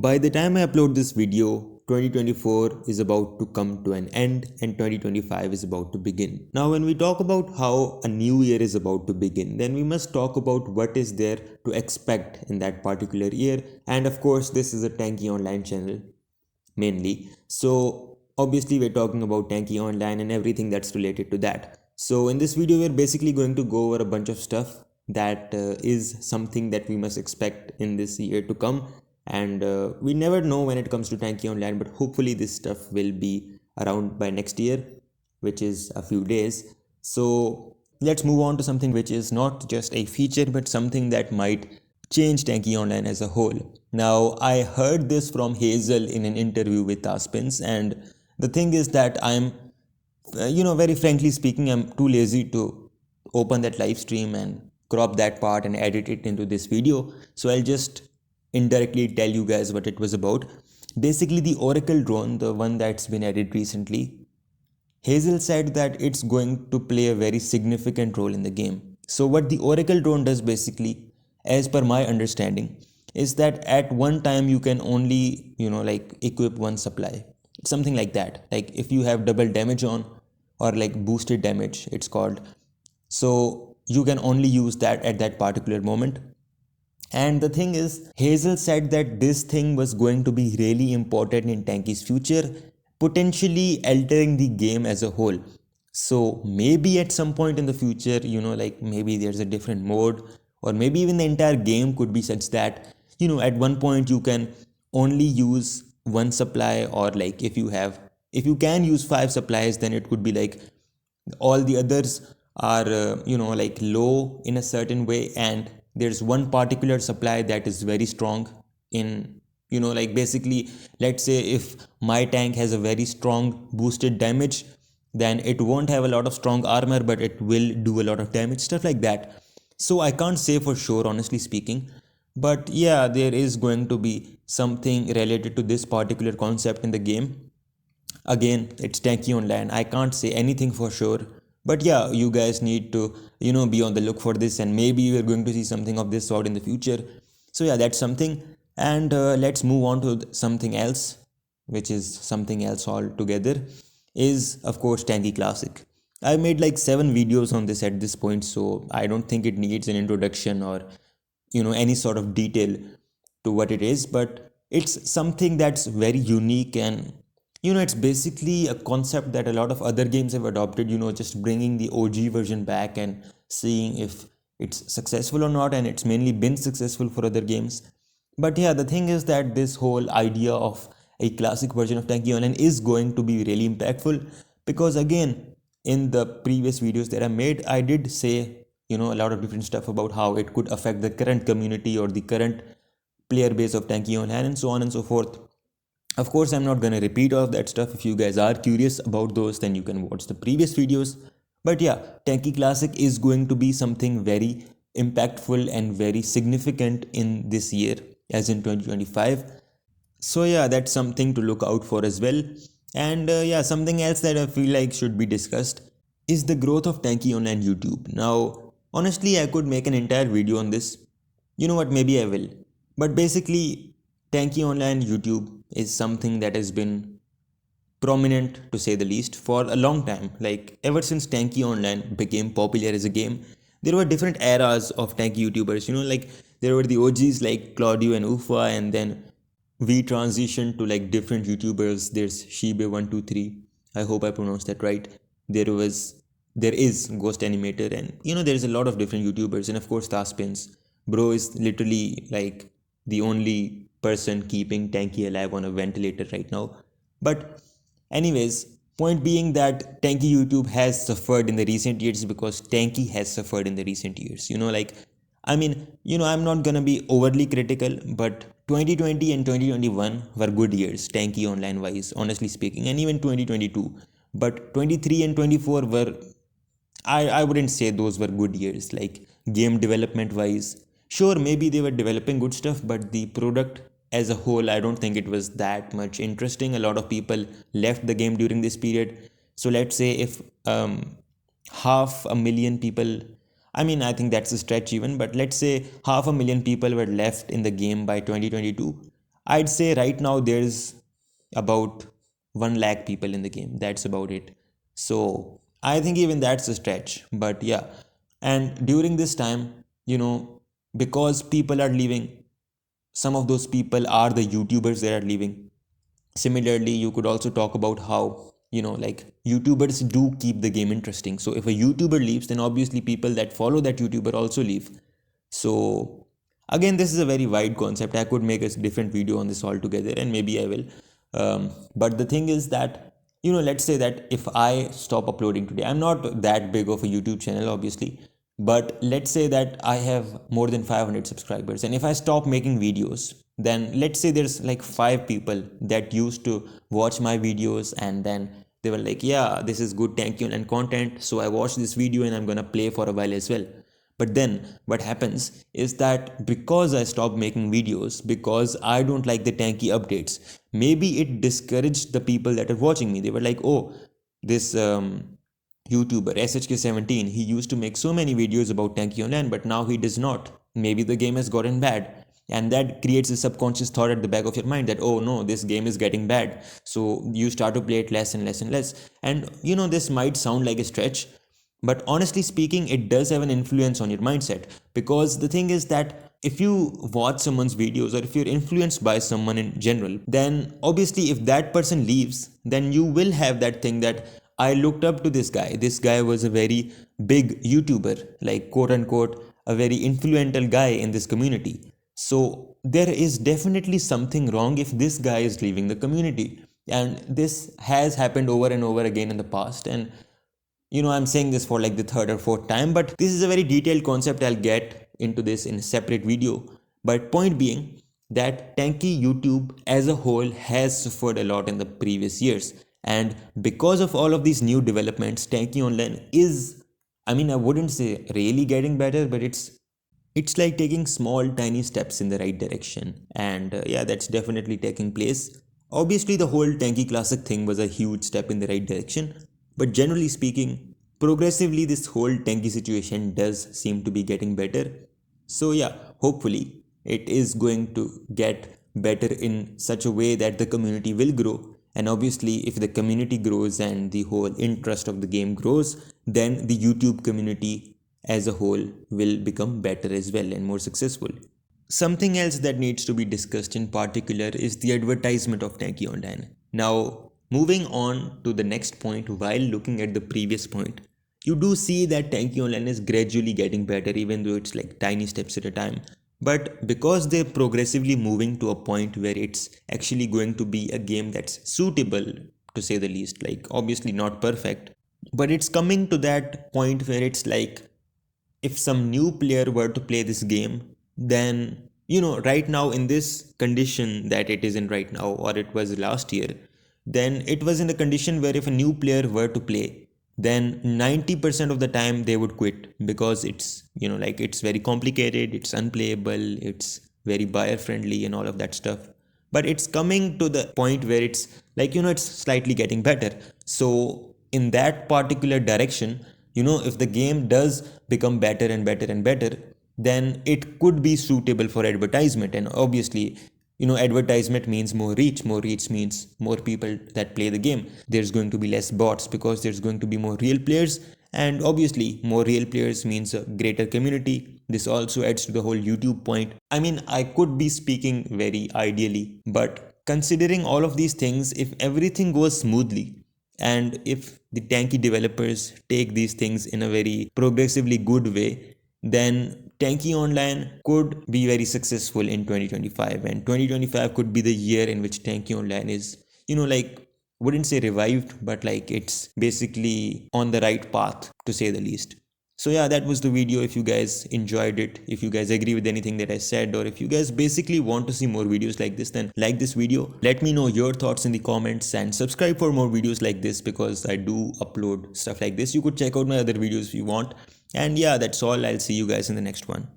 By the time I upload this video, 2024 is about to come to an end and 2025 is about to begin. Now, when we talk about how a new year is about to begin, then we must talk about what is there to expect in that particular year. And of course, this is a Tanki Online channel mainly. So, obviously, we're talking about Tanki Online and everything that's related to that. So, in this video, we're basically going to go over a bunch of stuff that is something that we must expect in this year to come, and we never know when it comes to Tanki Online, but hopefully this stuff will be around by next year, which is a few days. So let's move on to something which is not just a feature but something that might change Tanki Online as a whole. Now, I heard this from Hazel in an interview with Aspins, and the thing is that I'm very frankly speaking, I'm too lazy to open that live stream and crop that part and edit it into this video. So I'll just indirectly tell you guys what it was about. Basically, the Oracle drone, the one that's been added recently, Hazel said that it's going to play a very significant role in the game. So what the Oracle drone does basically, as per my understanding, is that at one time you can only, equip one supply. Something like that. Like if you have double damage on, or like boosted damage, it's called. So you can only use that at that particular moment. And the thing is, Hazel said that this thing was going to be really important in Tanki's future, potentially altering the game as a whole. So maybe at some point in the future, maybe there's a different mode, or maybe even the entire game could be such that, at one point you can only use one supply, or like if you can use five supplies, then it could be like all the others are low in a certain way, and there's one particular supply that is very strong in, basically, let's say if my tank has a very strong boosted damage, then it won't have a lot of strong armor, but it will do a lot of damage, stuff like that. So I can't say for sure, honestly speaking, but yeah, there is going to be something related to this particular concept in the game. Again, it's Tanki Online, I can't say anything for sure, but yeah, you guys need to be on the look for this, and maybe we're going to see something of this sort in the future. So yeah, that's something. And let's move on to something else, which is something else altogether, is of course Tanki Classic. I made like 7 videos on this at this point, so I don't think it needs an introduction or any sort of detail to what it is, but it's something that's very unique, and it's basically a concept that a lot of other games have adopted, just bringing the OG version back and seeing if it's successful or not, and it's mainly been successful for other games. But yeah, the thing is that this whole idea of a classic version of Tanki Online is going to be really impactful, because again, in the previous videos that I made, I did say, a lot of different stuff about how it could affect the current community or the current player base of Tanki Online and so on and so forth. Of course, I'm not going to repeat all of that stuff. If you guys are curious about those, then you can watch the previous videos. But yeah, Tanki Classic is going to be something very impactful and very significant in this year, as in 2025. So yeah, that's something to look out for as well. And yeah, something else that I feel like should be discussed is the growth of Tanki Online YouTube. Now, honestly, I could make an entire video on this. You know what, maybe I will. But basically, Tanki Online YouTube is something that has been prominent, to say the least, for a long time. Like ever since Tanki Online became popular as a game, there were different eras of Tanki YouTubers. Like there were the OGs like Claudio and Ufa, and then we transitioned to like different YouTubers. There's Shibe123. I hope I pronounced that right. There is Ghost Animator, and there's a lot of different YouTubers, and of course Taspins. Bro is literally like the only person keeping Tanki alive on a ventilator right now. But anyways, point being that Tanki YouTube has suffered in the recent years because Tanki has suffered in the recent years. I'm not gonna be overly critical, but 2020 and 2021 were good years, Tanki Online wise, honestly speaking, and even 2022. But 23 and 24 were, I wouldn't say those were good years, like game development wise. Sure, maybe they were developing good stuff, but the product as a whole, I don't think it was that much interesting. A lot of people left the game during this period. So let's say if 500,000 people, I think that's a stretch even, but let's say 500,000 people were left in the game by 2022. I'd say right now there's about 1 lakh people in the game. That's about it. So I think even that's a stretch. But yeah. And during this time, because people are leaving, some of those people are the YouTubers that are leaving. Similarly, you could also talk about how, like YouTubers do keep the game interesting. So if a YouTuber leaves, then obviously people that follow that YouTuber also leave. So again, this is a very wide concept. I could make a different video on this altogether, and maybe I will. But the thing is that, let's say that if I stop uploading today, I'm not that big of a YouTube channel, obviously, but let's say that I have more than 500 subscribers, and if I stop making videos, then let's say there's like 5 people that used to watch my videos, and then they were like, yeah, this is good Tanki Online content, so I watched this video and I'm gonna play for a while as well. But then what happens is that because I stopped making videos, because I don't like the Tanki updates, maybe it discouraged the people that are watching me. They were like, oh, this YouTuber SHK17, he used to make so many videos about Tanki Online, but now he does not. Maybe the game has gotten bad. And that creates a subconscious thought at the back of your mind that, oh no, this game is getting bad. So you start to play it less and less and less. And this might sound like a stretch, but honestly speaking, it does have an influence on your mindset. Because the thing is that if you watch someone's videos, or if you're influenced by someone in general, then obviously if that person leaves, then you will have that thing that I looked up to this guy. This guy was a very big YouTuber, like quote unquote, a very influential guy in this community. So there is definitely something wrong if this guy is leaving the community. And this has happened over and over again in the past. And I'm saying this for like the third or fourth time, but this is a very detailed concept. I'll get into this in a separate video. But point being that Tanki YouTube as a whole has suffered a lot in the previous years. And because of all of these new developments, Tanki Online is, I wouldn't say really getting better, but it's like taking small tiny steps in the right direction. And yeah, that's definitely taking place. Obviously, the whole Tanki Classic thing was a huge step in the right direction, but generally speaking, progressively this whole Tanki situation does seem to be getting better. So yeah, hopefully it is going to get better in such a way that the community will grow. And obviously, if the community grows and the whole interest of the game grows, then the YouTube community as a whole will become better as well and more successful. Something else that needs to be discussed in particular is the advertisement of Tanki Online. Now, moving on to the next point, while looking at the previous point, you do see that Tanki Online is gradually getting better, even though it's like tiny steps at a time. But because they're progressively moving to a point where it's actually going to be a game that's suitable, to say the least, like obviously not perfect, but it's coming to that point where it's like, if some new player were to play this game, then right now in this condition that it is in right now, or it was last year, then it was in a condition where if a new player were to play, then 90% of the time they would quit, because it's like it's very complicated, it's unplayable, it's very buyer friendly and all of that stuff. But it's coming to the point where it's like it's slightly getting better. So in that particular direction, if the game does become better and better and better, then it could be suitable for advertisement. And obviously, advertisement means more reach. More reach means more people that play the game. There's going to be less bots because there's going to be more real players. And obviously, more real players means a greater community. This also adds to the whole YouTube point. I could be speaking very ideally, but considering all of these things, if everything goes smoothly, and if the Tanki developers take these things in a very progressively good way, then Tanki Online could be very successful in 2025. And 2025 could be the year in which Tanki Online is, like, wouldn't say revived, but like it's basically on the right path, to say the least. So yeah, that was the video. If you guys enjoyed it, if you guys agree with anything that I said, or if you guys basically want to see more videos like this, then like this video. Let me know your thoughts in the comments, and subscribe for more videos like this, because I do upload stuff like this. You could check out my other videos if you want. And yeah, that's all. I'll see you guys in the next one.